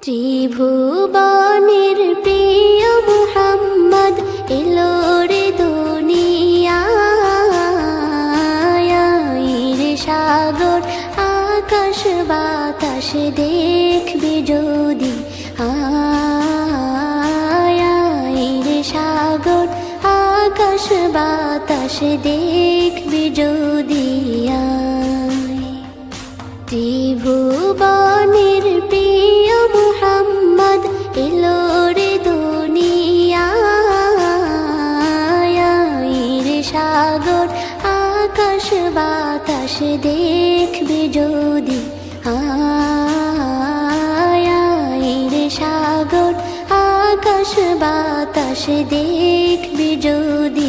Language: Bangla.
ত্রিভুবনের প্রিয় মুহাম্মদ এলো রে দুনিয়ায় রে সাগর আকাশ বাতাস দেখবে যদি রে সাগর আকাশ বাতাস দেখবে যদি ত্রিভুবনের প্রিয় মুহাম্মদ এলো রে দুনিয়ায় রে সাগর আকাশ বাতাস দেখবে যদি রে সাগর আকাশ বাতাস দেখবে যদি